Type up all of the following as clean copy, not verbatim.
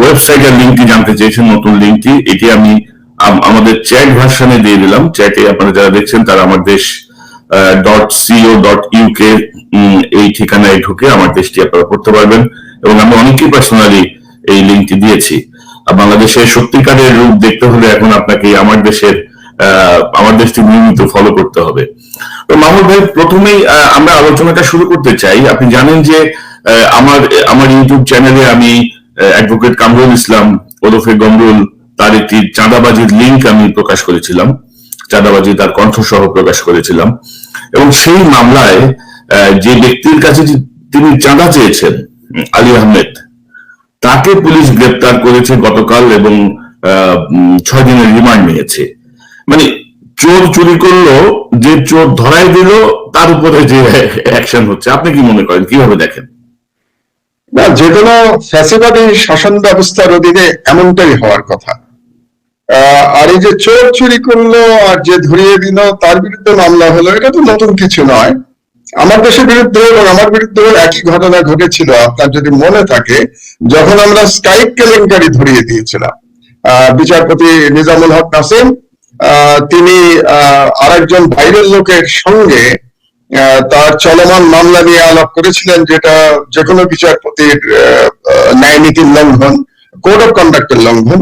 ওয়েবসাইটের লিঙ্কটি জানতে চেয়েছেন, নতুন লিঙ্কটি, এটি আমি আমাদের চ্যাট ভার্সনে দিয়ে দিলাম। চ্যাটে আপনারা যারা দেখছেন তারা আমার দেশ .co.uk এই ঠিকানায় ঢুকে আমার দেশটি আপনারা পড়তে পারবেন, এবং আমি অনেকেই পার্সোনালি এই লিঙ্কটি দিয়েছি। বাংলাদেশের সত্যিকারের রূপ দেখতে হলে এখন আপনাকে আমার দেশটি নিয়মিত ফলো করতে হবে। তো মামুন ভাই, প্রথমেই আমরা আলোচনাটা শুরু করতে চাই। আপনি জানেন যে আমার ইউটিউব চ্যানেলে আমি অ্যাডভোকেট কামরুল ইসলাম ওরফে গমরুল তার একটি চাঁদাবাজির লিঙ্ক আমি প্রকাশ করেছিলাম, চাঁদাবাজি তার কণ্ঠসহ প্রকাশ করেছিলাম, এবং সেই মামলায় যে ব্যক্তির কাছে তিনি চাঁদা চেয়েছেন, আলী আহমেদ, তাকে পুলিশ গ্রেপ্তার করেছে গতকাল এবং 6 দিনের রিমান্ড নিয়েছে। মানে চোর চুরি করলো, যে চোর ধরাই দিল তার উপরে যে অ্যাকশন হচ্ছে, আপনি কি মনে করেন, কিভাবে দেখেন? না, যে কোনো ফ্যাসিবাদী শাসন ব্যবস্থার অধীনে এমনটাই হওয়ার কথা। আর এই যে চোর চুরি করলো আর যে ধরিয়ে দিল তার বিরুদ্ধে মামলা হলো, এটা তো নতুন কিছু নয়। আমার দেশের বিরুদ্ধে এবং আমার বিরুদ্ধে একই ঘটনা ঘটেছিল, আপনার যদি মনে থাকে, যখন আমরা স্কাইপ কেলেঙ্কারি ধরিয়ে দিয়েছিলাম। বিচারপতি নিজামুল হক নাসিম তিনি আরেকজন বাইরের লোকের সঙ্গে তার চলমান মামলা নিয়ে আলাপ করেছিলেন, যেটা যে কোনো বিচারপতির ন্যায় নীতির লঙ্ঘন, কোড অফ কন্ডাক্টের লঙ্ঘন।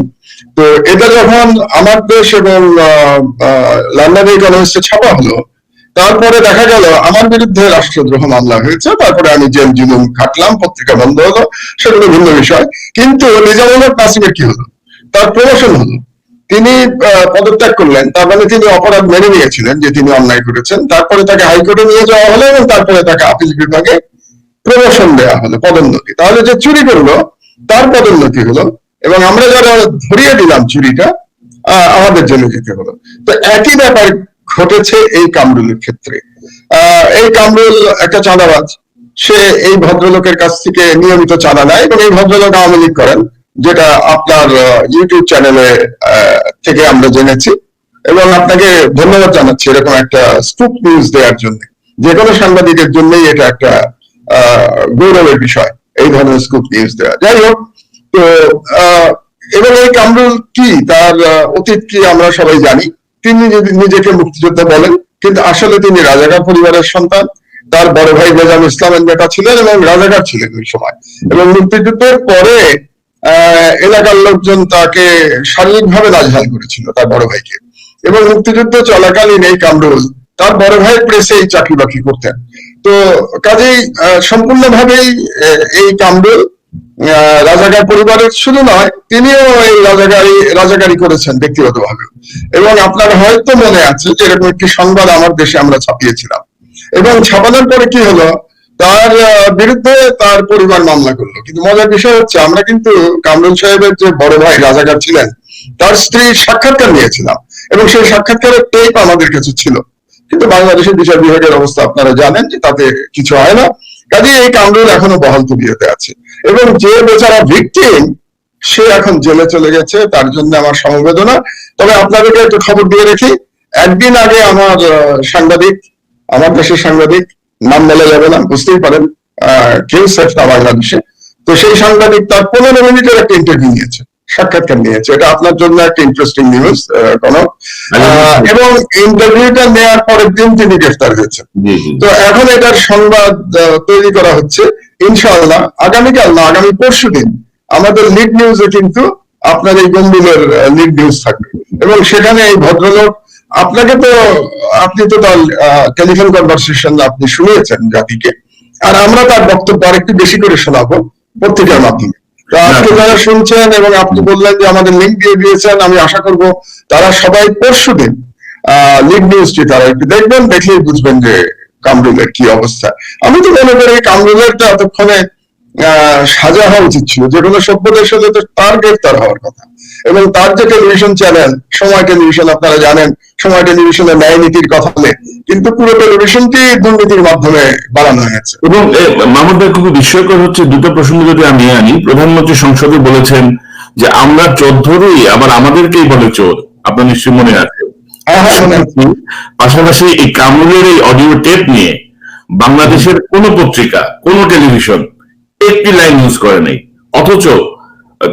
তো এটা যখন আমার দেশ এবং লন্ডন ইকোনমিস্টে ছাপা হলো, তারপরে দেখা গেল আমার বিরুদ্ধে রাষ্ট্রদ্রোহ মামলা হয়েছে। তারপরে আমি জেল জুলুম খাটলাম, পত্রিকা বন্ধ হলো, সেগুলো ভিন্ন বিষয়। কিন্তু নিজামুল হক নাসিমের কি হলো? তার প্রমোশন হলো, তিনি পদত্যাগ করলেন। তার মানে তিনি অপরাধ মেনে নিয়েছিলেন যে তিনি অন্যায় করেছেন। তারপরে তাকে হাইকোর্টে নিয়ে যাওয়া হলো এবং তারপরে তাকে আপিল বিভাগে প্রমোশন দেওয়া হলো, পদোন্নতি। তাহলে যে চুরি করলো তার পদোন্নতি হলো, এবং আমরা যারা ধরিয়ে দিলাম চুরিটা, আমাদের জেলে যেতে হলো। তো একই ব্যাপার ঘটেছে এই কামরুলের ক্ষেত্রে। এই কামরুল একটা চাঁদাবাজ, সে এই ভদ্রলোকের কাছ থেকে নিয়মিত চাঁদা নেয়, এবং এই ভদ্রলোক আওয়ামী লীগ করেন, যেটা আপনার ইউটিউব চ্যানেলে থেকে আমরা জেনেছি। এবং আপনাকে ধন্যবাদ জানাচ্ছি এরকম একটা স্কুপ নিউজ দেওয়ার জন্য। যে কোনো সাংবাদিকের জন্যই এটা একটা গৌরবের বিষয়, এই ধরনের স্কুপ নিউজ দেওয়া। যাই হোক, তো এবং এই কামরুল কি, তার অতীত কি আমরা সবাই জানি। তিনি যদি নিজেকে মুক্তিযোদ্ধা বলেন, কিন্তু আসলে তিনি রাজাকার পরিবারের সন্তান। তার বড় ভাই বেজাম ইসলামের নেতা ছিলেন এবং রাজাকার ছিলেন ওই সময়। এবং মুক্তিযুদ্ধের পরে এলাকার লোকজন তাকে শারীরিকভাবে নাজেহাল করেছিল, তার বড় ভাইকে। এবং মুক্তিযুদ্ধ চলাকালীন এই কামরুল তার বড় ভাই প্রেসে চাকরি বাকরি করতেন। তো কাজেই সম্পূর্ণভাবেই এই কামরুল রাজাকার পরিবারের শুধু নয়, তিনিও এই রাজাকারি করেছেন ব্যক্তিগতভাবে। এবং আপনার হয়তো মনে আছে যে এরকম একটি সংবাদ আমার দেশে আমরা ছাপিয়েছিলাম, এবং ছাপানোর পরে কি হলো, তার বিরুদ্ধে তার পরিবার মামলা করলো। কিন্তু মজার বিষয় হচ্ছে, আমরা কিন্তু কামরুল সাহেবের যে বড় ভাই রাজাকার ছিলেন, তার স্ত্রীর সাক্ষাৎকার নিয়েছিলাম, এবং সেই সাক্ষাৎকারের টেপ আমাদের কাছে ছিল। কিন্তু বাংলাদেশের বিচার বিভাগের অবস্থা আপনারা জানেন যে তাতে কিছু হয় না। কাজে এই কামরুল এখনো বহাল তবিয়তে আছে, এবং যে বেচারা ভিকটিম, সে এখন জেলে চলে গেছে। তার জন্য আমার সমবেদনা। তবে আপনাদেরকে একটু খবর দিয়ে রেখি, একদিন আগে আমার সাংবাদিক, আমার দেশের সাংবাদিক, নাম বলা যাবে না, বুঝতেই পারেন, কেউ সেফ না বাংলাদেশে। তো সেই সাংবাদিক তার 15 মিনিটের একটা ইন্টারভিউ নিয়েছে, সাক্ষাৎকার নিয়েছে। এটা আপনার জন্য একটা ইন্টারেস্টিং নিউজ কোন। এবং ইন্টারভিউটা নেওয়ার পরের দিন তিনি গ্রেফতার হয়েছেন। তো এখন এটার সংবাদ তৈরি করা হচ্ছে। ইনশাআল্লাহ আগামীকাল না, আগামী পরশু দিন আমাদের লিড নিউজে কিন্তু আপনার এই গম্ভীরের লিড নিউজ থাকবে। এবং সেখানে এই ভদ্রলোক, আপনি তো তার টেলিফোন কনভারসেশন আপনি শুনেছেন জাতিকে, আর আমরা তার বক্তব্য আরেকটু বেশি করে শোনাবো পত্রিকার মাধ্যমে। তো আজকে যারা শুনছেন এবং আপনি বললেন যে আমাদের লিঙ্ক দিয়ে দিয়েছেন, আমি আশা করব তারা সবাই পরশু দিন লিড নিউজটি তারা একটু দেখবেন, দেখলেই বুঝবেন যে কামরুলের কি অবস্থা। আমি তো মনে করি কামরুলেরটা এতক্ষণে সাজা হওয়া উচিত ছিল। যে কোনো সভ্য দেশ হলে তো তার গ্রেফতার হওয়ার কথা। এবং তার যে টেলিভিশন চ্যানেল সময় টেলিভিশন, আপনারা জানেন সময় টেলিভিশনের ন্যায় নীতির কথা বলে, কিন্তু পুরো টেলিভিশনটি দুর্নীতির মাধ্যমে বাড়ানো হয়েছে। এবং মাহমুদ ভাই, খুব বিস্ময়কর হচ্ছে, দুটো প্রসঙ্গ যদি আমি আনি। প্রধানমন্ত্রী সংসদে বলেছেন যে আমরা চোর ধরি, আবার আমাদেরকেই বলে চোর। আপনার নিশ্চয়ই মনে আছে। পাশাপাশি এই কামরুলের এই অডিও টেপ নিয়ে বাংলাদেশের কোন পত্রিকা, কোন টেলিভিশন একটি লাইন ইউজ করে নাই, অথচ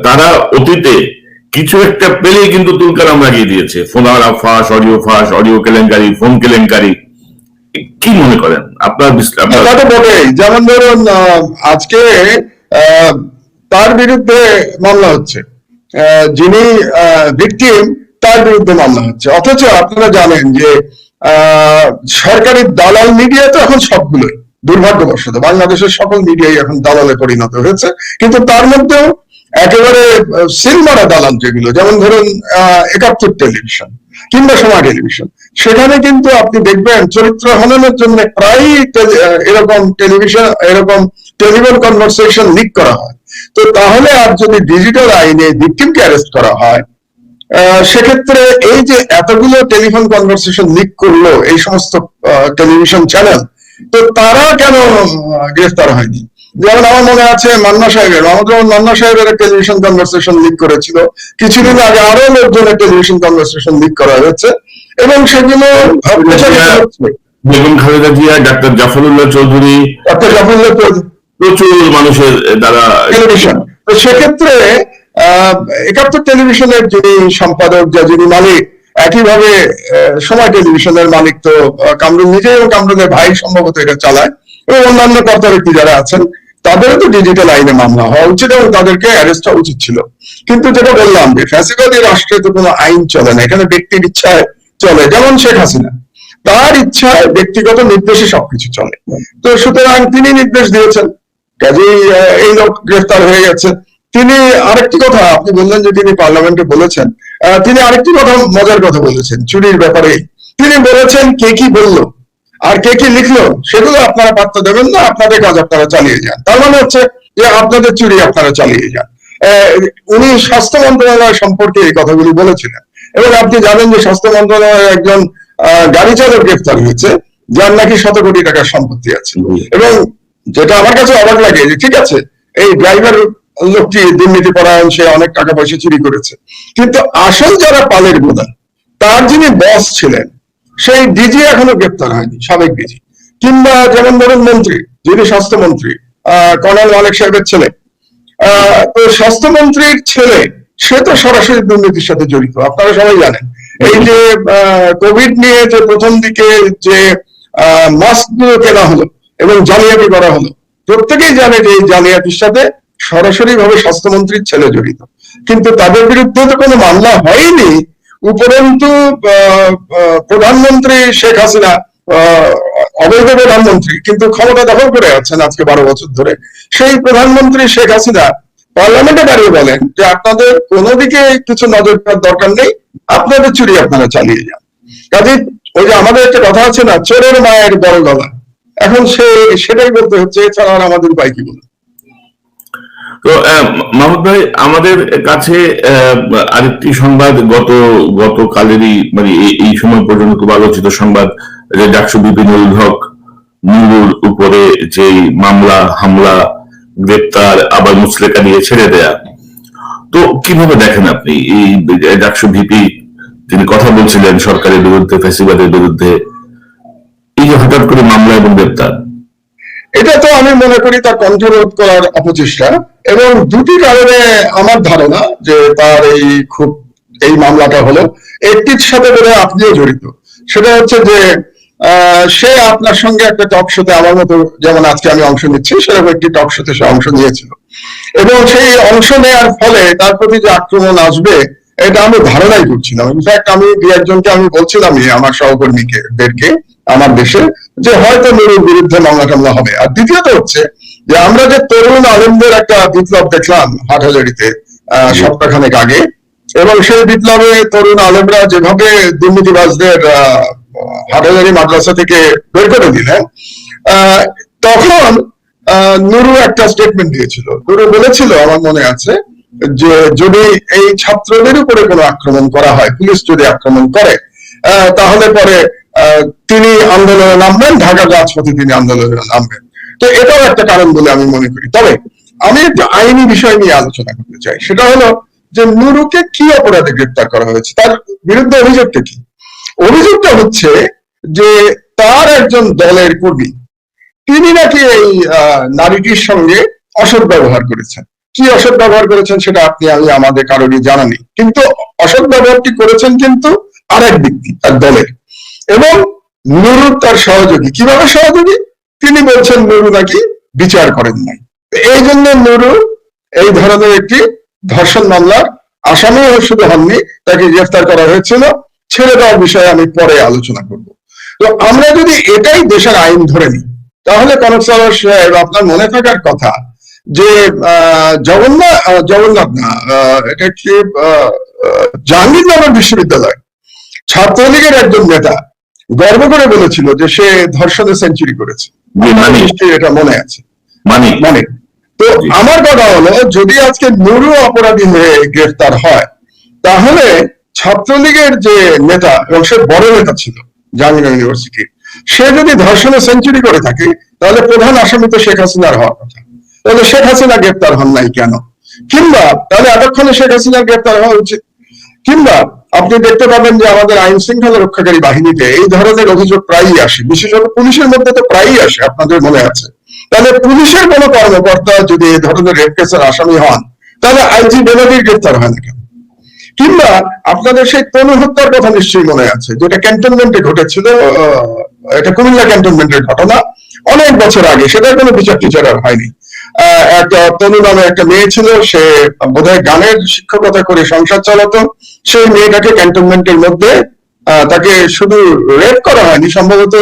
তারা অতীতে কিছু একটা পেলেই কিন্তু তুলকালাম লাগিয়ে দিয়েছে, ফোন ফাঁস, অডিও কেলেঙ্কারি, ফোন কেলেঙ্কারি। কি মনে করেন আপনার? এটা তো বটেই। যেমন ধরুন আজকে তার বিরুদ্ধে মামলা হচ্ছে, যিনি ভিকটিম তার বিরুদ্ধে মামলা হচ্ছে, অথচ আপনারা জানেন যে সরকারি দালাল মিডিয়া তো এখন সবগুলোই, দুর্ভাগ্যবশত বাংলাদেশের সকল মিডিয়াই এখন দালালে পরিণত হয়েছে। কিন্তু তার মধ্যেও একেবারে সিলমারা দালাল যেগুলো, যেমন ধরুন 71 টেলিভিশন কিংবা সময় টেলিভিশন, সেখানে কিন্তু আপনি দেখবেন চরিত্র হননের জন্য প্রায় এরকম টেলিভিশন, এরকম টেলিফোন কনভারসেশন লিক করা হয়। তো তাহলে আর যদি ডিজিটাল আইনে ভিকটিমকে অ্যারেস্ট করা হয়, সেক্ষেত্রে এই যে এতগুলো টেলিফোন কনভারসেশন লিক করলো এই সমস্ত টেলিভিশন চ্যানেল, তো তারা কেন গ্রেফতার হয়নি? যেমন আমার মনে আছে মান্না সাহেবের, মান্না সাহেবের টেলিভিশন কনভারসেশন লিক করেছিল, কিছুদিন আগে আরো লোকজনের টেলিভিশন কনভারসেশন লিক করা হয়েছে, এবং সেগুলো বেগম খালেদা জিয়া, ডাক্তার জাফরুল্লাহ চৌধুরী, প্রচুর মানুষের দ্বারা টেলিভিশন। তো সেক্ষেত্রে 71 টেলিভিশনের যিনি সম্পাদক, যিনি মালিক, একইভাবে সময় টেলিভিশনের মালিক তো কামরুল নিজে, এবং কামরুলের ভাই সম্ভবত এটা চালায়, এবং অন্যান্য কর্তা ব্যক্তি যারা আছেন, তাদেরও তো ডিজিটাল আইনে মামলা হওয়া উচিত এবং তাদেরকে অ্যারেস্ট হওয়া উচিত ছিল। কিন্তু যেটা বললাম যে ফ্যাসিবাদী রাষ্ট্রে তো কোনো আইন চলে না, এখানে ব্যক্তির ইচ্ছায় চলে। যেমন শেখ হাসিনা, তার ইচ্ছায় ব্যক্তিগত নির্দেশে সবকিছু চলে। তো সুতরাং তিনি নির্দেশ দিয়েছেন, কাজেই এই লোক গ্রেফতার হয়ে গেছে। তিনি আরেকটি কথা আপনি বললেন যে তিনি পার্লামেন্টে বলেছেন, তিনি আরেকটি কথা, মজার কথা বলেছেন চুরির ব্যাপারে। তিনি বলেছেন কে কি বললো আর কে কি লিখলো সেগুলো আপনারা পাত্তা দেবেন না, আপনাদের কাজ আপনারা চালিয়ে যান। তার মানে হচ্ছে যে আপনাদের চুরি আপনারা চালিয়ে যান। উনি স্বাস্থ্য মন্ত্রণালয় সম্পর্কে এই কথাগুলি বলেছিলেন, এবং আপনি জানেন যে স্বাস্থ্য মন্ত্রণালয়ের একজন গাড়ি চালক গ্রেফতার হয়েছে, যার নাকি 100 কোটি টাকার সম্পত্তি আছে। এবং যেটা আমার কাছে অবাক লাগে যে ঠিক আছে, এই ড্রাইভার লোকটি দুর্নীতি পরায়ণ, সে অনেক টাকা পয়সা চুরি করেছে, কিন্তু আসল যারা পালের গোদা, তার যিনি বস ছিলেন সেই ডিজি এখনো গ্রেপ্তার হয়নি, সাবেক ডিজি। কিংবা যেমন ধরুন মন্ত্রী, যিনি স্বাস্থ্যমন্ত্রী, কর্নেল মালিক সাহেবের ছেলে, তো স্বাস্থ্যমন্ত্রীর ছেলে, সে তো সরাসরি দুর্নীতির সাথে জড়িত, আপনারা সবাই জানেন। এই যে কোভিড নিয়ে যে প্রথম দিকে যে মাস্ক গুলো কেনা হলো এবং জালিয়াতি করা হলো, প্রত্যেকেই জানে যে এই জালিয়াতির সাথে সরাসরি ভাবে স্বাস্থ্যমন্ত্রীর ছেলে জড়িত, কিন্তু তাদের বিরুদ্ধে তো কোনো মামলা হয়নি। উপরন্তু প্রধানমন্ত্রী শেখ হাসিনা, অবৈধ প্রধানমন্ত্রী, কিন্তু ক্ষমতা দখল করে আছেন আজকে 12 বছর ধরে, সেই প্রধানমন্ত্রী শেখ হাসিনা পার্লামেন্টে দাঁড়িয়ে বলেন যে আপনাদের কোনো দিকে কিছু নজর দেওয়ার দরকার নেই, আপনাদের চুরি আপনারা চালিয়ে যান। কাজে ওই যে আমাদের একটা কথা আছে না, চোরের মায়ের বড় গলা, এখন সেটাই বলতে হচ্ছে, এছাড়া আর আমাদের উপায় কি বলুন? তো মাহমুদ ভাই, আমাদের কাছে আরেকটি সংবাদ গতকালেরই, মানে এই সময় পর্যন্ত খুব আলোচিত সংবাদ, যে ডাকসু বিপিনুল হক নুরুর উপরে যে মামলা, হামলা, গ্রেপ্তার, আবার মুচলেকা দিয়ে ছেড়ে দেয়া, তো কিভাবে দেখেন আপনি এই ডাকসু ভিপি তিনি কথা বলছিলেন সরকারের বিরুদ্ধে, ফ্যাসিবাদের বিরুদ্ধে, এই যে হঠাৎ করে মামলা এবং গ্রেপ্তার? এটা তো আমি মনে করি তার কণ্ঠরোধ করার অপচেষ্টা, এবং দুটি কারণে আমার ধারণা যে তার এই মামলাটা হলো, একটির সাথে বলে আপনিও জড়িত। সেটা হচ্ছে যে সে আপনার সঙ্গে একটা টক শোতে, আমার মতো যেমন আজকে আমি অংশ নিচ্ছি, সেরকম একটি টক শোতে সে অংশ নিয়েছিল, এবং সেই অংশ নেওয়ার ফলে তার প্রতি যে আক্রমণ আসবে এটা আমি ধারণাই করছিলাম। ইনফ্যাক্ট আমি দু একজনকে আমি বলছিলাম, আমার সহকর্মীদেরকে আমার দেশে, যে হয়তো নুরুর বিরুদ্ধে মামলা টামলা হবে। আর দ্বিতীয়ত হচ্ছে যে আমরা যে তরুণ আলেমদের একটা বিপ্লব দেখলাম হাটহাজারিতে সপ্তাহখানেক আগে, এবং সেই বিপ্লবে তরুণ আলেমরা যেভাবে দুর্নীতিবাজদের হাটহাজারি মাদ্রাসা থেকে বের করে দিলেন, তখন নুরু একটা স্টেটমেন্ট দিয়েছিল। নুরু বলেছিল, আমার মনে আছে, যে যদি এই ছাত্রদের উপরে কোনো আক্রমণ করা হয়, পুলিশ যদি আক্রমণ করে, তাহলে পরে তিনি আন্দোলনে নামবেন, ঢাকার রাজপথে তিনি আন্দোলনে নামবেন। তো এটাও একটা কারণ বলে আমি মনে করি। তবে আমি একটা আইনি বিষয় নিয়ে আলোচনা করতে চাই, সেটা হলো যে নুরুকে কি অপরাধে গ্রেপ্তার করা হয়েছে, তার বিরুদ্ধে অভিযোগটা কি? অভিযোগটা হচ্ছে যে তার একজন দলের কর্মী, তিনি নাকি এই নারীটির সঙ্গে অসৎ ব্যবহার করেছেন। কি অসৎ ব্যবহার করেছেন সেটা আপনি আমি আমাদের কারোরই জানা নেই, কিন্তু অসৎ ব্যবহারটি করেছেন কিন্তু আরেক ব্যক্তি, তার দলের। এবং নুরু তার সহযোগী। কিভাবে সহযোগী? তিনি বলছেন নুরু নাকি বিচার করেন নাই, এই জন্য নুরু এই ধরনের একটি ধর্ষণ মামলার আসামি শুধু হননি, তাকে গ্রেফতার করা হয়েছিল। ছেড়ে দেওয়ার বিষয়ে আমি পরে আলোচনা করব। তো আমরা যদি এটাই দেশের আইন ধরে নিই, তাহলে কনক সাহেব আপনার মনে থাকার কথা যে জগন্নাথ না, এটা কি জাহাঙ্গীরনগর বিশ্ববিদ্যালয় ছাত্রলীগের একজন নেতা গর্ব করে বলেছিল যে সে ধর্ষণে সেঞ্চুরি করেছে। নিশ্চয়ই এটা মনে আছে, মানে। তো আমার কথা হলো, যদি আজকে নুরু অপরাধী হয়ে গ্রেফতার হয়, তাহলে ছাত্রলীগের যে নেতা, এবং সে বড় নেতা ছিল জাহাঙ্গীরনগর ইউনিভার্সিটির, সে যদি ধর্ষণে সেঞ্চুরি করে থাকে, তাহলে প্রধান আসামি তো শেখ হাসিনার হওয়ার কথা। তাহলে শেখ হাসিনা গ্রেফতার হন নাই কেন? কিংবা তাহলে এতক্ষণে শেখ হাসিনার গ্রেফতার হওয়া উচিত। কিংবা আপনি দেখতে পাবেন যে আমাদের আইন শৃঙ্খলা রক্ষাকারী বাহিনীতে এই ধরনের অভিযোগ প্রায়ই আসে, বিশেষত পুলিশের মধ্যে তো প্রায়ই আসে, আপনাদের মনে আছে। তাহলে পুলিশের কোনো কর্মকর্তা যদি এই ধরনের রেপ কেসের আসামি হন, তাহলে আইজি বেনজির গ্রেফতার হয় না কেন? কিংবা আপনাদের সেই তনু হত্যার কথা নিশ্চয়ই মনে আছে, যেটা ক্যান্টনমেন্টে ঘটেছিল, এটা কুমিল্লা ক্যান্টনমেন্টের ঘটনা, অনেক বছর আগে। সেটার কোনো বিচার টিচার আর হয়নি। একটা তনু নামে একটা মেয়ে ছিল, সে বোধহয় গানের শিক্ষকতা করে সংসার চালাতো। সেই মেয়েটাকে ক্যান্টনমেন্টের মধ্যে তাকে শুধু রেপ করা হয়নি, সম্ভবত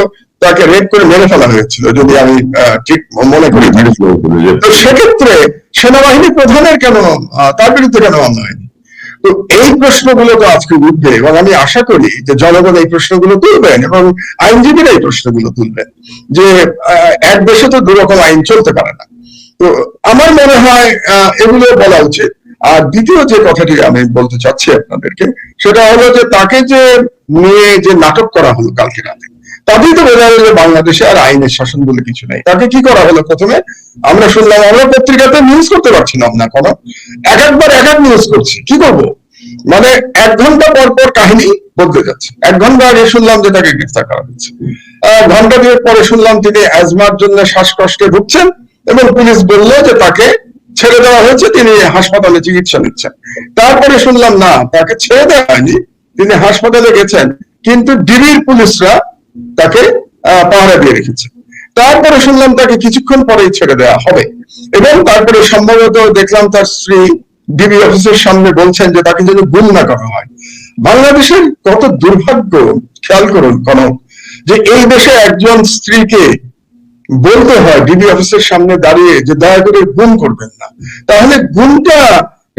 তাকে রেপ করে মেরে ফেলা হয়েছিল, যদি আমি ঠিক মনে করি। তো সেক্ষেত্রে সেনাবাহিনী প্রধানের কেন, তার বিরুদ্ধে কেন মামলা হয়নি? তো এই প্রশ্নগুলো তো আজকে উঠবে, এবং আমি আশা করি যে জনগণ এই প্রশ্নগুলো তুলবেন এবং আইনজীবীরা এই প্রশ্নগুলো তুলবেন, যে এক দেশে তো দুরকম আইন চলতে পারে না। তো আমার মনে হয় এগুলো বলা উচিত। আর দ্বিতীয় যে কথাটি আমি বলতে চাচ্ছি আপনাদেরকে, সেটা হলো যে তাকে যে নিয়ে যে নাটক করা হলো কালকে রাতে, তাতেই তো বোঝা গেল যে বাংলাদেশে আর আইনের শাসন বলে কিছু নেই। তাকে কি করা হলো? প্রথমে আমরা শুনলাম, আমরা পত্রিকাতে নিউজ করতে পারছিলাম না, কোনো একবার এক এক নিউজ করছি, কি করবো? মানে 1 ঘন্টা পর পর কাহিনী বদলে যাচ্ছে। 1 ঘন্টা আগে শুনলাম যে তাকে গ্রেফতার করা হয়েছে, ঘন্টা 2 পরে শুনলাম তিনি অ্যাজমার জন্য শ্বাসকষ্টে ভুগছেন, এবং পুলিশ বললো যে তাকে ছেড়ে দেওয়া হয়েছে, তিনি হাসপাতালে চিকিৎসা নিচ্ছেন। তারপরে শুনলাম না, তাকে ছেড়ে দেওয়া হয়নি, তিনি হাসপাতালে গেছেন, কিন্তু ডিবির পুলিশরা তাকে পাহারা দিয়ে রেখেছে। তারপরে শুনলাম তাকে কিছুক্ষণ পরেই ছেড়ে দেওয়া হবে, এবং তারপরে সম্ভবত দেখলাম তার স্ত্রী ডিবি অফিসের সামনে বলছেন যে তাকে যেন গুম না করা হয়। বাংলাদেশের কত দুর্ভাগ্য, খেয়াল করুন কনক, যে এই দেশে একজন স্ত্রীকে বলতে হয় ডিবি অফিসের সামনে দাঁড়িয়ে যে দয়া করে গুম করবেন না। তাহলে গুমটা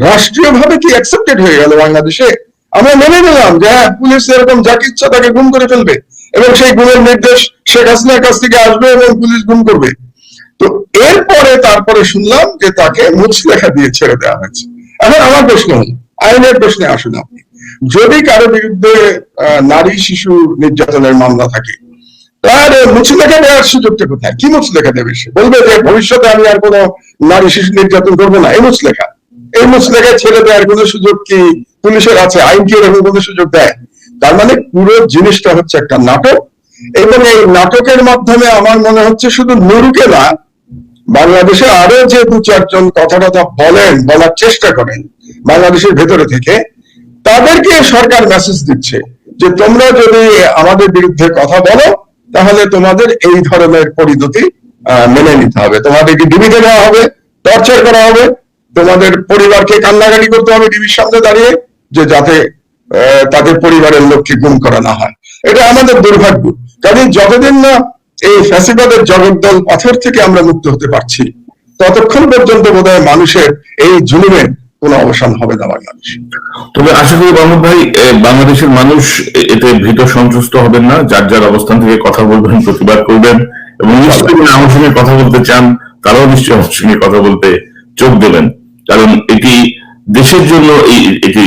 রাষ্ট্রীয়ভাবে কি অ্যাকসেপ্টেড হয়ে গেল বাংলাদেশে? আমরা মেনে নিলাম যে হ্যাঁ, পুলিশ এরকম যাকে ইচ্ছা তাকে গুম করে ফেলবে, এবং সেই গুমের নির্দেশ শেখ হাসিনার কাছ থেকে আসবে এবং পুলিশ গুম করবে। তো এরপরে তারপরে শুনলাম যে তাকে মুচলেখা দিয়ে ছেড়ে দেওয়া হয়েছে। এখন আমার প্রশ্ন হলো, আইনের প্রশ্নে আসুন আপনি, যদি কারো বিরুদ্ধে নারী শিশু নির্যাতনের মামলা থাকে, তার মুচলেখা দেওয়ার সুযোগটা কোথায়? কি মুচলেখা দেবে? সে বলবে যে ভবিষ্যতে আমি আর কোনো নারী শিশু নির্যাতন করবো না, এই মুচলেখা ছেড়ে দেওয়ার কোনো সুযোগ কি পুলিশের আছে? আইন কি এরকম কোনো সুযোগ দেয়? তার মানে পুরো জিনিসটা হচ্ছে একটা নাটক, এবং এই নাটকের মাধ্যমে আমার মনে হচ্ছে শুধু নুরুকে না, বাংলাদেশে আরো যে 2-4 জন কথা বলার চেষ্টা করেন বাংলাদেশের ভেতরে থেকে, তাদেরকে সরকার মেসেজ দিচ্ছে যে তোমরা যদি আমাদের বিরুদ্ধে কথা বলো, তাহলে তোমাদের এই ধরনের পরিণতি মেনে নিতে হবে, তোমাদেরকে ডিবিতে নেওয়া হবে, টর্চার করা হবে, তোমাদের পরিবারকে কান্নাকাটি করতে হবে ডিবির সামনে দাঁড়িয়ে, যে যাতে তাদের পরিবারের লোককে গুম করা না হয়। এটা আমাদের দুর্ভাগ্য। কারণ যতদিন না এই ফ্যাসিবাদের জগদ্দল পাথর থেকে আমরা মুক্ত হতে পারছি, ততক্ষণ পর্যন্ত বোধহয় মানুষের এই জুলুমের কোনো অবসান হবে না বাংলাদেশে। তবে আশা করি মোহাম্মদ ভাই, বাংলাদেশের মানুষ এতে ভীত সন্ত্রস্ত হবেন না, যার যার অবস্থান থেকে কথা বলবেন, প্রতিবাদ করবেন, এবং নিশ্চয়ই আমার সঙ্গে কথা বলতে চান তারাও নিশ্চয়ই আমার সঙ্গে কথা বলতে চোখ দেবেন। কারণ এটি দেশের জন্য, এটি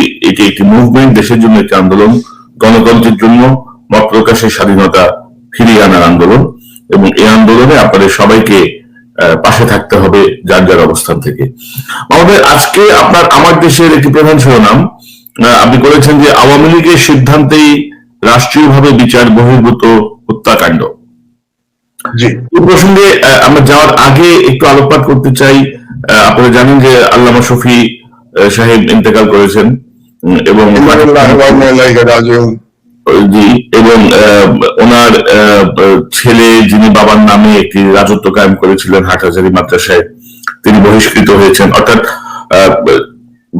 একটি মুভমেন্ট, দেশের জন্য একটি আন্দোলন, গণতন্ত্রের জন্য মত প্রকাশের স্বাধীনতা ফিরিয়ে আনার আন্দোলন, এবং এই আন্দোলনে আপনাদের সবাইকে পাশে থাকতে হবে যার যার অবস্থান থেকে। আমাদের আজকে আপনার আমার দেশের একটি প্রধান শিরোনাম আপনি করেছেন যে আওয়ামী লীগের সিদ্ধান্তেই রাষ্ট্রীয়ভাবে বিচার বহির্ভূত হত্যাকাণ্ড। এই প্রসঙ্গে আমরা যাওয়ার আগে একটু আলোকপাত করতে চাই আপনারা জানেন যে আল্লামা শফি সাহেব ইন্তেকাল করেছেন, এবং জি, এবং ওনার ছেলে যিনি বাবার নামে একটি রাজত্ব কায়েম করেছিলেন হাটহাজারী মাদ্রাসায়, তিনি বহিষ্কৃত হয়েছেন। অর্থাৎ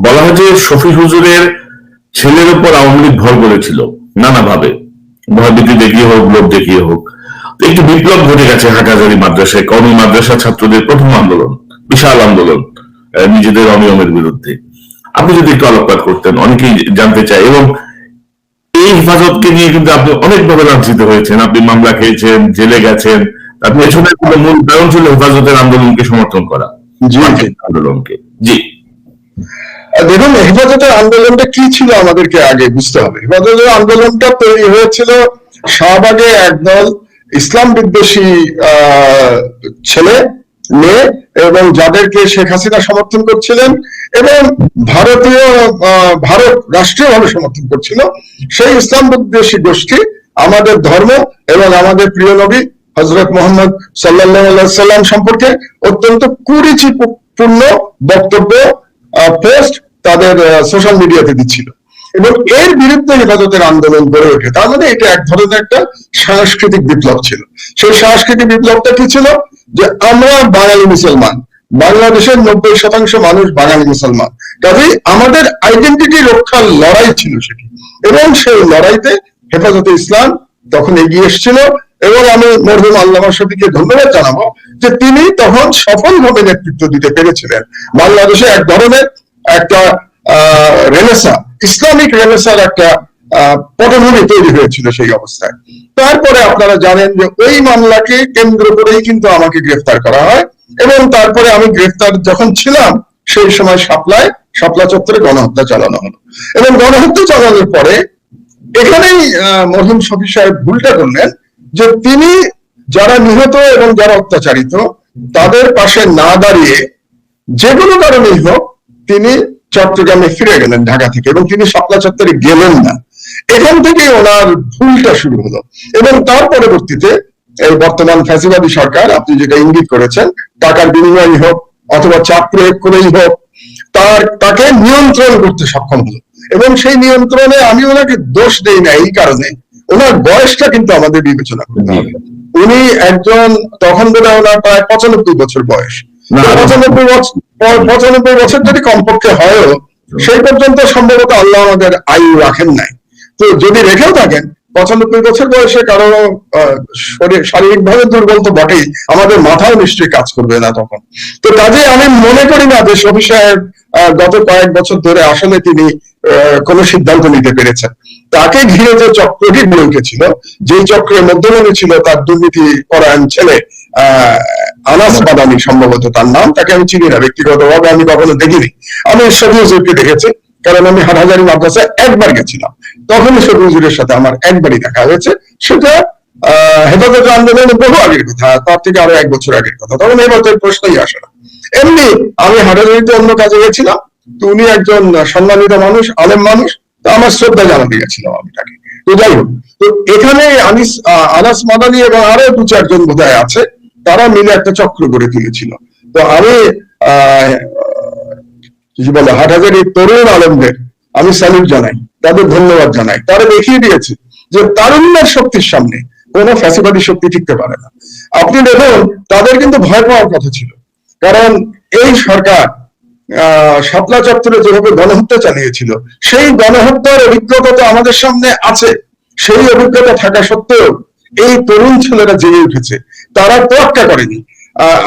বলা হয় যে শফি হুজুরের ছেলের উপর আওয়ামী লীগ ভর করেছিল নানাভাবে, ভয়ভীতি দেখিয়ে হোক, লোভ দেখিয়ে হোক। একটি বিপ্লব ঘটে গেছে হাটহাজারী মাদ্রাসায়, কওমি মাদ্রাসা ছাত্রদের প্রথম আন্দোলন, বিশাল আন্দোলন নিজেদের অনিয়মের বিরুদ্ধে। আপনি যদি একটু আলোকপাত করতেন, অনেকেই জানতে চায়। এবং এই হেফাজতকে নিয়ে কিন্তু আপনি অনেকভাবে লাঞ্ছিত হয়েছেন, আপনি মামলা খেয়েছেন, জেলে গেছেন, তার পেছনে মূল কারণ ছিল হেফাজতের আন্দোলনকে সমর্থন করা, আন্দোলনকে। জি, দেখুন, হেফাজতের আন্দোলনটা কি ছিল আমাদেরকে আগে বুঝতে হবে। হেফাজতের আন্দোলনটা তৈরি হয়েছিল শাহবাগে একদল ইসলাম বিদ্বেষী ছেলে মেয়ে, এবং যাদেরকে শেখ হাসিনা সমর্থন করছিলেন এবং ভারত রাষ্ট্রীয়ভাবে সমর্থন করছিল। সেই ইসলাম বিদ্বেষী গোষ্ঠী আমাদের ধর্ম এবং আমাদের প্রিয় নবী হযরত মুহাম্মদ সাল্লাল্লাহু আলাইহি সাল্লাম সম্পর্কে অত্যন্ত কুরুচিপূর্ণ বক্তব্য পোস্ট তাদের সোশ্যাল মিডিয়াতে দিচ্ছিল, এবং এর বিরুদ্ধে হেফাজতের আন্দোলন গড়ে ওঠে। তার মানে এটা এক ধরনের একটা সাংস্কৃতিক বিপ্লব ছিল। সেই সাংস্কৃতিক বিপ্লবটা কি ছিল? যে আমরা বাঙালি মুসলমান, বাংলাদেশের 90% মানুষ বাঙালি মুসলমান, কাজেই আমাদের আইডেন্টিটি রক্ষার লড়াই ছিল সেটি। এবং সেই লড়াইতে হেফাজতে ইসলাম তখন এগিয়ে এসেছিল, এবং আমি মরহুম আল্লামা শফিকে ধন্যবাদ জানাবো যে তিনি তখন সফলভাবে নেতৃত্ব দিতে পেরেছিলেন। বাংলাদেশে এক ধরনের একটা রেনেসা, ইসলামিক রেনেসার একটা পটভূমি তৈরি হয়েছিল সেই অবস্থায়। তারপরে আপনারা জানেন যে ওই মামলাকে কেন্দ্র করেই কিন্তু আমাকে গ্রেফতার করা হয়, এবং তারপরে আমি গ্রেফতার যখন ছিলাম সেই সময় শাপলা চত্বরে গণহত্যা চালানো হলো। এবং গণহত্যা চালানোর পরে এখানেই মরহুম শফি সাহেব ভুলটা করলেন যে তিনি যারা নিহত এবং যারা অত্যাচারিত তাদের পাশে না দাঁড়িয়ে যে কোনো কারণেই হোক তিনি চট্টগ্রামে ফিরে গেলেন ঢাকা থেকে, এবং তিনি শাপলা চত্বরে গেলেন না। এখান থেকে ওনার ভুলটা শুরু হলো। এবং তার পরবর্তীতে এই বর্তমান ফ্যাসিবাদী সরকার, আপনি যেটা ইঙ্গিত করেছেন, টাকার বিনিময় হোক অথবা চাপ প্রয়োগ করেই হোক, তাকে নিয়ন্ত্রণ করতে সক্ষম হলো। এবং সেই নিয়ন্ত্রণে আমি ওনাকে দোষ দেই না, এই কারণে ওনার বয়সটা কিন্তু আমাদের বিবেচনা করতে হবে। উনি একজন, তখন বোধ হয় ওনার প্রায় 95 বছর বয়স। 95 বছর যদি কমপক্ষে হয়ও, সেই পর্যন্ত সম্ভবত আল্লাহ আমাদের আয়ু রাখেন নাই। তো যদি রেখেও থাকেন 95 বছর বয়সে কারো শারীরিক ভাবে দুর্বল তো বটেই, আমাদের মাথাও নিশ্চয়ই কাজ করবে না তখন। তো কাজে আমি মনে করি না যে শফি সাহেব গত কয়েক বছর ধরে আসলে তিনি কোন সিদ্ধান্ত নিতে পেরেছেন। তাকে ঘিরে যে চক্রটি গড়ে উঠেছিল, যেই চক্রের মধ্যমণি ছিল তার দুর্নীতি পরায়ণ ছেলে আনাস মাদানী, সম্ভবত তার নাম, তাকে আমি চিনি না ব্যক্তিগতভাবে, আমি কখনো দেখিনি। আমি শফি হুজুরকে দেখেছি, কারণ আমি হাটহাজারী মাদ্রাসায় একবার গেছিলাম, তখনই শফি হুজুরের সাথে আমার একবারই দেখা হয়েছে। সেটা হেফাজত আন্দোলনের বহু আগের কথা, তার থেকে আরো 1 বছর আগের কথা, তখন এই বছর প্রশ্নই আসে না। এমনি আমি হাটহাজারীতে অন্য কাজে গেছিলাম, তো উনি একজন সম্মানিত মানুষ, আলেম মানুষ, তো আমার শ্রদ্ধা জানাতে গেছিলাম আমি তাকে। তো যাই হোক, তো এখানে আনাস মাদানী এবং আরো 2-4 জন বোধহয় আছে, তারা মিলে একটা চক্র গড়ে তুলেছিল। তো আমি কি বলে হাটহাজারীর তরুণ আলেমদের আমি স্যালুট জানাই, তাদের ধন্যবাদ জানাই। তারা দেখিয়ে দিয়েছে যে তারুণ্যের শক্তির সামনে কোনো ফ্যাসিবাদী শক্তি টিকতে পারে না। আপনি দেখুন, তাদের কিন্তু ভয় পাওয়ার কথা ছিল, কারণ এই সরকার শাপলা চত্বরে যেভাবে গণহত্যা চালিয়েছিল, সেই গণহত্যার অভিজ্ঞতা তো আমাদের সামনে আছে। সেই অভিজ্ঞতা থাকা সত্ত্বেও এই তরুণ ছেলেরা জেগে উঠেছে, তারা তোয়াক্কা করেনি।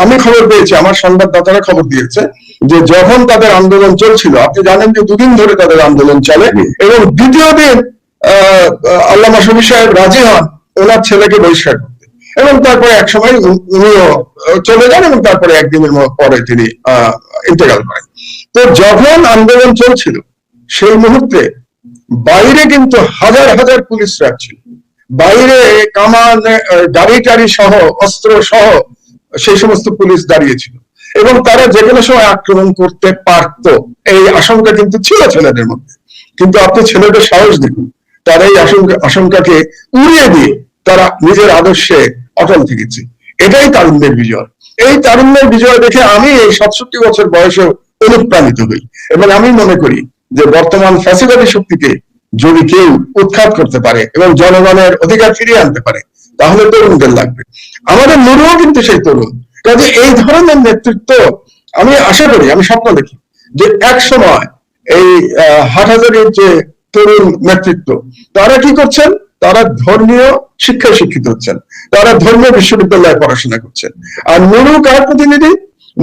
আমি খবর পেয়েছি, আমার সংবাদদাতারা খবর দিয়েছে যে যখন তাদের আন্দোলন চলছিল, আপনি জানেন যে 2 দিন ধরে তাদের আন্দোলন চলে, এবং দ্বিতীয় দিন আল্লামা শফি সাহেব রাজি হন ওনার ছেলেকে বহিষ্কার করতে, এবং তারপরে এক সময় উনিও চলে যান, এবং তারপরে একদিনের পরে তিনি ইন্তেকাল করেন। তো যখন আন্দোলন চলছিল সেই মুহূর্তে বাইরে কিন্তু হাজার হাজার পুলিশরা ছিল, বাইরে কামান, গাড়ি টাড়ি সহ, অস্ত্র সহ সেই সমস্ত পুলিশ দাঁড়িয়েছিল, এবং তারা যে কোনো সময় আক্রমণ করতে পারত, এই আশঙ্কা কিন্তু ছিল ছেলেদের মধ্যে। কিন্তু আপনি ছেলেদের সাহস দেখুন, তারা এই আশঙ্কাকে উড়িয়ে দিয়ে তারা নিজের আদর্শে অটল থেকেছে। এটাই তারুণ্যের বিজয়। এই তারুণ্যের বিজয় দেখে আমি এই 67 বছর বয়সেও অনুপ্রাণিত হই, এবং আমি মনে করি যে বর্তমান ফ্যাসিবাদী শক্তিকে যদি কেউ উৎখাত করতে পারে এবং জনগণের অধিকার ফিরিয়ে আনতে পারে, তাহলে তরুণদের লাগবে। আমাদের নুরুও কিন্তু সেই তরুণ। কাজে এই ধরনের নেতৃত্ব আমি আশা করি, আমি স্বপ্ন দেখি যে এক সময় এই হাটহাজারীর যে তরুণ নেতৃত্ব, তারা কি করছেন, তারা ধর্মীয় শিক্ষায় শিক্ষিত হচ্ছেন, তারা ধর্মীয় বিশ্ববিদ্যালয়ে পড়াশোনা করছেন। আর নুরু কার প্রতিনিধি?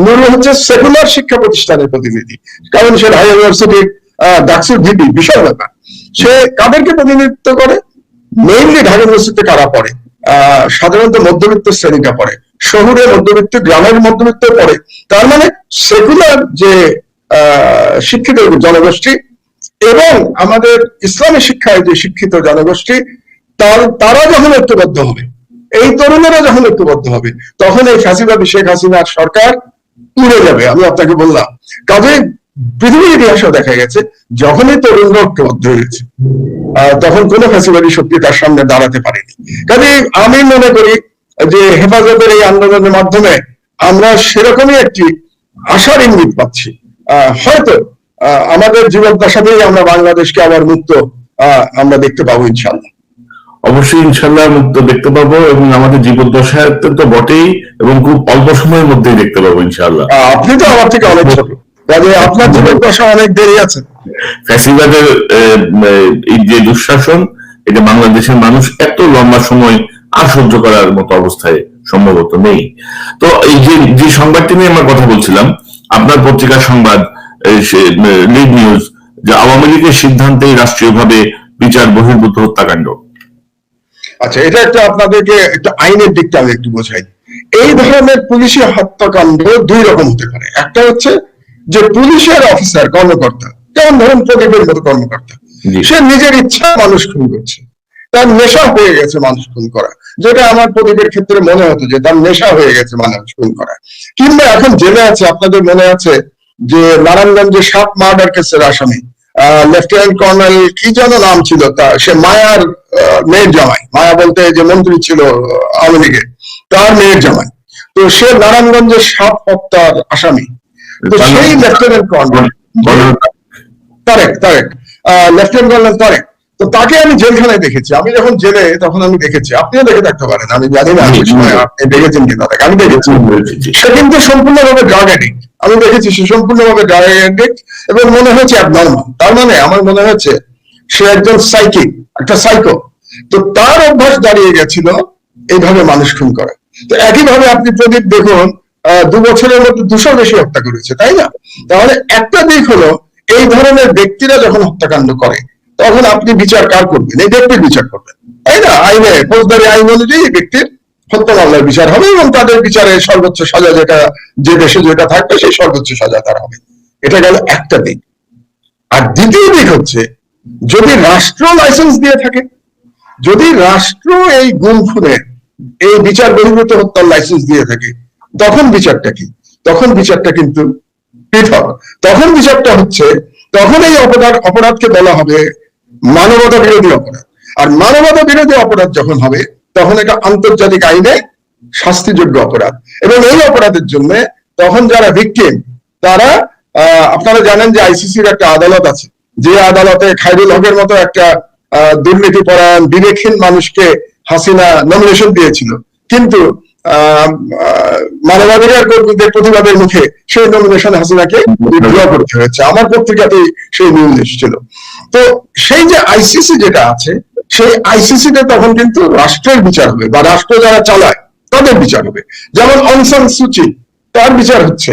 নুরু হচ্ছে সেকুলার শিক্ষা প্রতিষ্ঠানের প্রতিনিধি, কারণ সে ঢাকা ইউনিভার্সিটির ডাকসুর ভিপি, বিশাল ব্যাপার। সে কাদেরকে প্রতিনিধিত্ব করে? মেইনলি ঢাকা ইউনিভার্সিটিতে কারা পড়ে? সাধারণত মধ্যবিত্ত শ্রেণীটা পড়ে, শহুরে মধ্যবিত্ত, গ্রামের মধ্যবিত্ত পড়ে। তার মানে সেকুলার যে শিক্ষিত জনগোষ্ঠী এবং আমাদের ইসলামী শিক্ষায় যে শিক্ষিত জনগোষ্ঠী, তারা যখন ঐক্যবদ্ধ হবে, এই তরুণেরা যখন ঐক্যবদ্ধ হবে, তখন এই ফ্যাসিবাদী শেখ হাসিনার সরকার উড়ে যাবে। আমি আপনাকে বললাম, কাজে পৃথিবীর ইতিহাসেও দেখা গেছে যখনই তরুণরা ঐক্যবদ্ধ হয়েছে, তখন কোনো ফ্যাসিবাদী শক্তি তার সামনে দাঁড়াতে পারেনি। কাজে আমি মনে করি যে হেফাজতের এই আন্দোলনের মাধ্যমে আমরা সেরকমই একটি আশার ইঙ্গিত পাচ্ছি। হয়তো আমাদের জীবদ্দশাতেই আমরা বাংলাদেশকে আবার মুক্ত আমরা দেখতে পাবো ইনশাল্লাহ। অবশ্যই ইনশাল্লাহ মুক্ত দেখতে পাবো, এবং আমাদের জীবদ্দশায় তো বটেই, এবং খুব অল্প সময়ের মধ্যেই দেখতে পাবো ইনশাল্লাহ। আপনি তো আমার থেকে অনেক ছোট, কাজে আপনার জীবদ্দশা অনেক দেরি আছে। ফ্যাসিবাদের এই যে দুঃশাসন, এটা বাংলাদেশের মানুষ এত লম্বা সময় আর সহ্য করার মতো অবস্থায় সম্ভবত নেই। তো এই যে সংবাদটি নিয়ে আমরা কথা বলছিলাম, আপনার পত্রিকার সংবাদ লিড নিউজ, যে আওয়ামী লীগের সিদ্ধান্তেই রাষ্ট্রীয়ভাবে বিচার বহির্ভূত হত্যাকাণ্ড। আচ্ছা, এটা একটা আপনাদেরকে একটা আইনের দিকটা আমি একটু বোঝাই। এই ধরনের পুলিশি হত্যাকাণ্ড দুই রকম হতে পারে। একটা হচ্ছে যে পুলিশের অফিসার, কর্মকর্তা, যেমন ধরুন প্রদীপের মতো কর্মকর্তা, সে নিজের ইচ্ছা মানুষ খুন করছে, তার নেশা হয়ে গেছে মানুষ খুন করা, যেটা আমার প্রদীপের ক্ষেত্রে মনে হতো যে তার নেশা হয়ে গেছে মানুষ খুন করা। কিংবা এখন জেলে আছে, আপনাদের মনে আছে যে নারায়ণগঞ্জে 7 মার্ডার কেসের আসামি লেফটেন্যান্ট কর্নেল কি যেন নাম ছিল, তা সে মায়ার মেয়ের জামাই, মায়া বলতে যে মন্ত্রী ছিল আওয়ামী লীগের, তার মেয়ের জামাই। তো সে নারায়ণগঞ্জের 7 হত্যার আসামি। তো সেই lieutenant colonel Tarek lieutenant colonel Tarek, তো তাকে আমি জেলখানায় দেখেছি। আমি যখন জেলে, তখন আমি দেখেছি, আপনিও দেখে থাকতে পারেন, আমি জানি না আপনি দেখেছেন কিনা, আমি দেখেছি। সে কিন্তু সম্পূর্ণভাবে ড্রাগ অ্যাডিক্ট, আমি দেখেছি সে সম্পূর্ণভাবে ড্রাগ অ্যাডিক্ট, এবং মনে হচ্ছে অ্যাবনর্মাল। তার মানে আমার মনে হচ্ছে সে একজন সাইকিক, একটা সাইকো। তো তার অভ্যাস দাঁড়িয়ে গেছিল এইভাবে মানুষ খুন করা। তো একইভাবে আপনি প্রদীপ দেখুন, 2 বছরের মধ্যে 200 বেশি হত্যা করেছে, তাই না? তাহলে একটা দিক হলো, এই ধরনের ব্যক্তিরা যখন হত্যাকাণ্ড করে, তখন আপনি বিচার কার করবেন? এই ব্যক্তির বিচার করবেন, তাই না? আইনে, ফৌজদারি আইন অনুযায়ী ব্যক্তির হত্যা মামলার বিচার হবে, এবং তাদের বিচারের সর্বোচ্চ সাজা, যেটা যে দেশে যেটা থাকবে সেই সর্বোচ্চ সাজা তার হবে। এটা গেল একটা দিক। আর দ্বিতীয় দিক হচ্ছে, যদি রাষ্ট্র লাইসেন্স দিয়ে থাকে, যদি রাষ্ট্র এই গুম খুনের, এই বিচার বহির্ভূত হত্যার লাইসেন্স দিয়ে থাকে, তখন বিচারটা কি? তখন বিচারটা কিন্তু পৃথক। তখন বিচারটা হচ্ছে, তখন এই অপরাধকে বলা হবে মানবতা বিরোধী অপরাধ। আর মানবতা বিরোধী অপরাধ যখন হবে, তখন এটা আন্তর্জাতিক আইনে শাস্তিযোগ্য অপরাধ। এবং এই অপরাধের জন্য তখন যারা ভিকটিম, তারা আপনারা জানেন যে আইসিসির একটা আদালত আছে, যে আদালতে খায়রুল হকের মতো একটা দুর্নীতিপরায়ণ বিবেকহীন মানুষকে হাসিনা নমিনেশন দিয়েছিল, কিন্তু মানবাধিকার কর্মীদের প্রতিবাদের মুখে সেই নমিনেশন হাসিনাকে উইথড্র করতে হয়েছে। আমার পত্রিকাতেই সেই নিউজ এসেছিল। তো সেই যে আইসিসি যেটা আছে, সেই আইসিসিতে তখন কিন্তু রাষ্ট্রের বিচার হবে, বা রাষ্ট্র যারা চালায় তাদের বিচার হবে। যেমন অং সান সুচি, তার বিচার হচ্ছে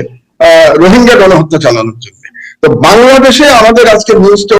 রোহিঙ্গা গণহত্যা চালানোর জন্য। তো বাংলাদেশে আমাদের আজকে নিউজটা